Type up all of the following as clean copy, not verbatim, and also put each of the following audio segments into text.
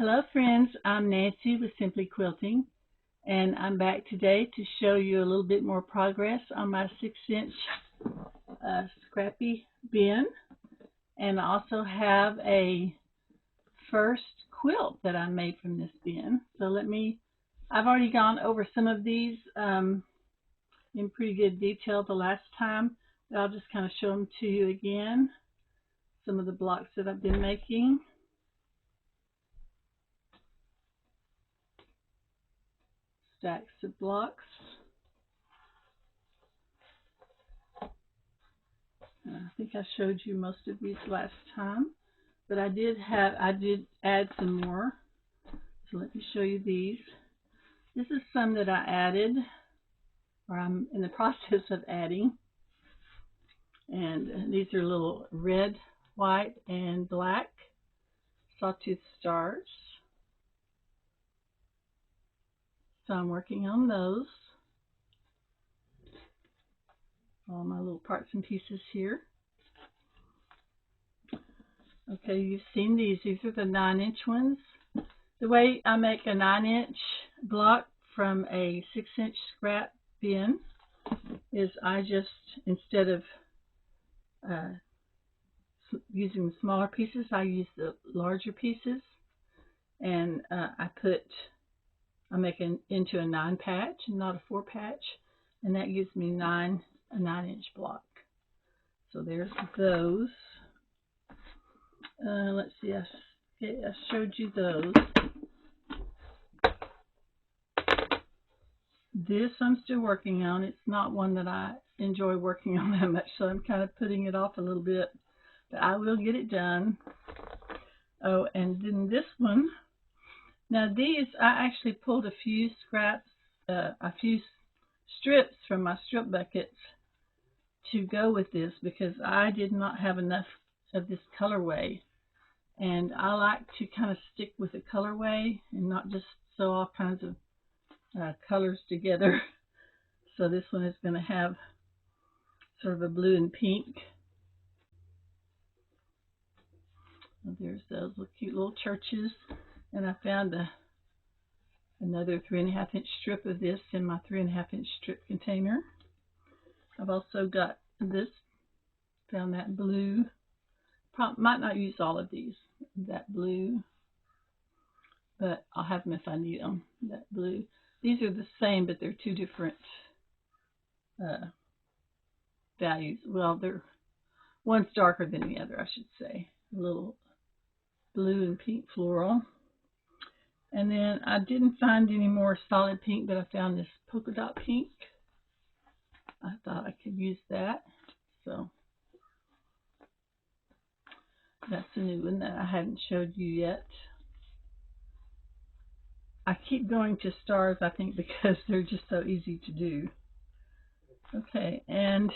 Hello friends, I'm Nancy with Simply Quilting, and I'm back today to show you a little bit more progress on my 6-inch scrappy bin. And I also have a first quilt that I made from this bin. So I've already gone over some of these in pretty good detail the last time, but I'll just kind of show them to you again, some of the blocks that I've been making. Stacks of blocks. I think I showed you most of these last time, but I did add some more. So let me show you these. This is some that I added, or I'm in the process of adding. And these are little red, white, and black sawtooth stars. So I'm working on those. All my little parts and pieces here. Okay, you've seen these. These are the 9-inch ones. The way I make a 9-inch block from a 6-inch scrap bin is I just, instead of using the smaller pieces, I use the larger pieces, and I make it into a 9-patch, not a 4-patch, and that gives me a 9-inch block. So there's those. Let's see, I showed you those. This I'm still working on. It's not one that I enjoy working on that much, so I'm kind of putting it off a little bit, but I will get it done. Oh, and then this one. Now these, I actually pulled a few strips from my strip buckets to go with this because I did not have enough of this colorway, and I like to kind of stick with the colorway and not just sew all kinds of colors together. So this one is going to have sort of a blue and pink. There's those cute little churches, and I found another 3.5-inch strip of this in my 3.5-inch strip container. I've also got this, found that blue. Might not use all of these, that blue, but I'll have them if I need them, that blue. These are the same, but they're two different values. Well, one's darker than the other, I should say. A little blue and pink floral. And then I didn't find any more solid pink, but I found this polka dot pink. I thought I could use that. So that's a new one that I hadn't showed you yet. I keep going to stars, I think, because they're just so easy to do. Okay, and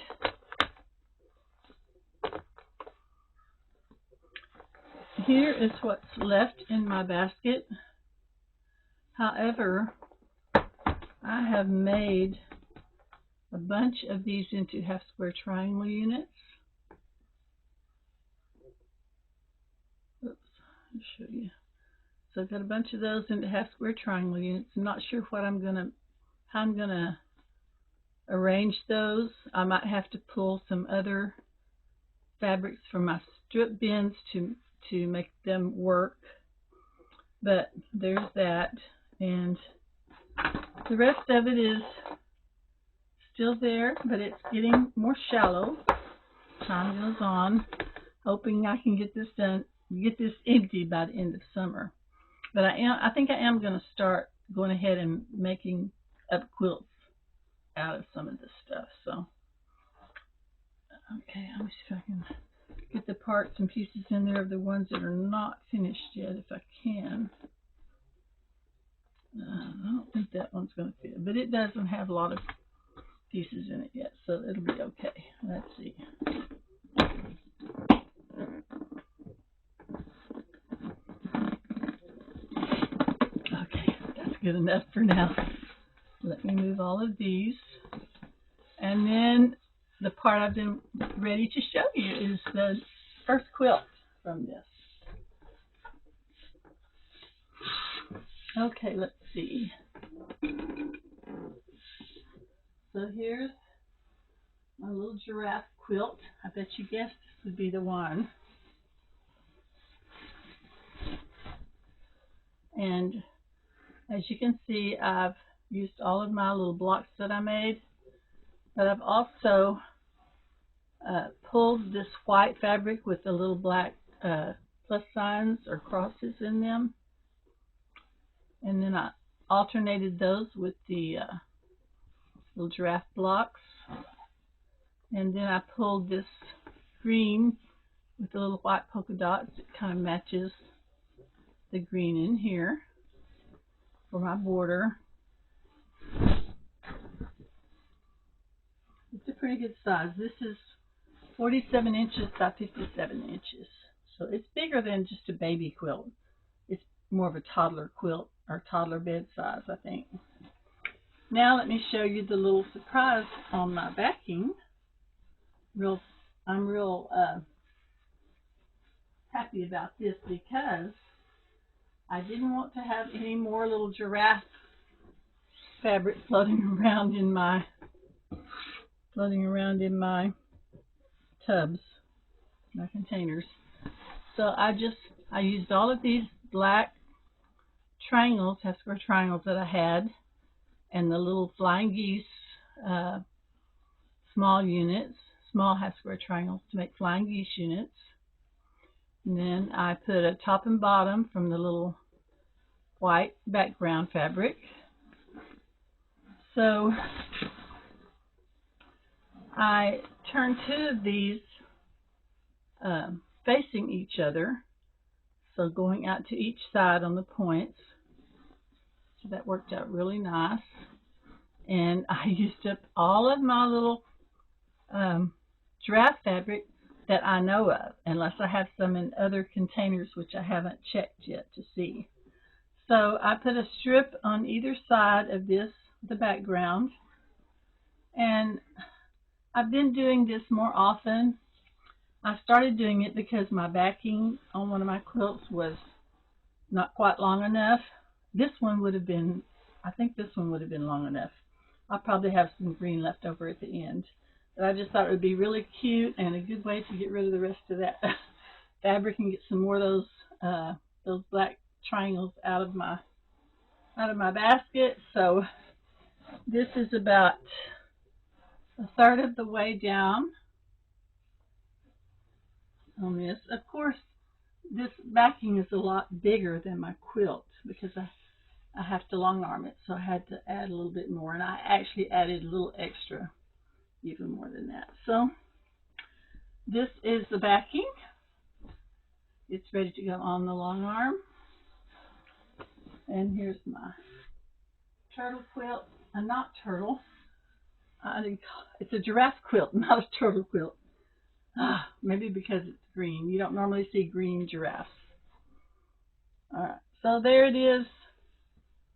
here is what's left in my basket. However, I have made a bunch of these into half square triangle units. Oops, I'll show you. So I've got a bunch of those into half square triangle units. I'm not sure how I'm gonna arrange those. I might have to pull some other fabrics from my strip bins to make them work. But there's that, and the rest of it is still there, but it's getting more shallow. Time goes on, hoping I can get this done, get this empty by the end of summer. But I think I am going to start going ahead and making up quilts out of some of this stuff. So, okay, let me see if I can get the parts and pieces in there of the ones that are not finished yet, if I can. I don't think that one's going to fit, but it doesn't have a lot of pieces in it yet, so it'll be okay. Let's see. Okay, that's good enough for now. Let me move all of these. And then the part I've been ready to show you is the first quilt from this. Okay, let's see. So here's my little giraffe quilt. I bet you guessed this would be the one. And as you can see, I've used all of my little blocks that I made, but I've also pulled this white fabric with the little black plus signs or crosses in them, and then I alternated those with the little giraffe blocks, and then I pulled this green with the little white polka dots. It kind of matches the green in here for my border. It's a pretty good size. This is 47 inches by 57 inches. So it's bigger than just a baby quilt. It's more of a toddler quilt or toddler bed size, I think. Now let me show you the little surprise on my backing. I'm real happy about this because I didn't want to have any more little giraffe fabric floating around in my tubs, my containers. So I used all of these black triangles, half square triangles that I had, and the little flying geese small units, small half square triangles to make flying geese units. And then I put a top and bottom from the little white background fabric. So I turned two of these facing each other, so going out to each side on the points. So that worked out really nice. And I used up all of my little giraffe fabric that I know of, unless I have some in other containers which I haven't checked yet to see. So I put a strip on either side of this, the background, and I've been doing this more often. I started doing it because my backing on one of my quilts was not quite long enough. This one would have been, I think this one would have been long enough. I'll probably have some green left over at the end. But I just thought it would be really cute and a good way to get rid of the rest of that fabric and get some more of those black triangles out of my basket. So this is about a third of the way down on this. Of course, this backing is a lot bigger than my quilt because I have to long arm it, so I had to add a little bit more, and I actually added a little extra, even more than that. So this is the backing. It's ready to go on the long arm. And here's my turtle quilt. Not turtle. It's a giraffe quilt, not a turtle quilt. Maybe because it's green. You don't normally see green giraffes. All right, so there it is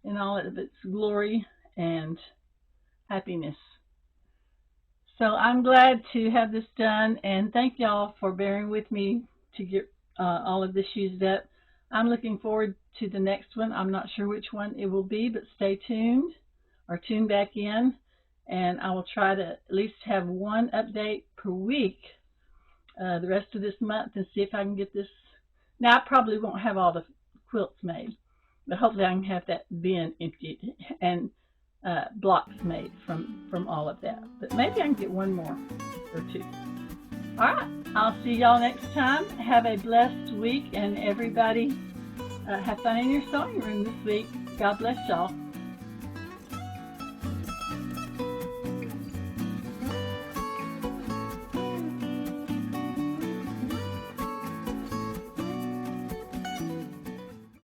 in all of its glory and happiness. So I'm glad to have this done, and thank y'all for bearing with me to get all of this used up. I'm looking forward to the next one. I'm not sure which one it will be, but stay tuned or tune back in, and I will try to at least have one update per week the rest of this month and see if I can get this. Now, I probably won't have all the quilts made, but hopefully I can have that bin emptied and blocks made from all of that. But maybe I can get one more or two. All right, I'll see y'all next time. Have a blessed week, and everybody have fun in your sewing room this week. God bless y'all.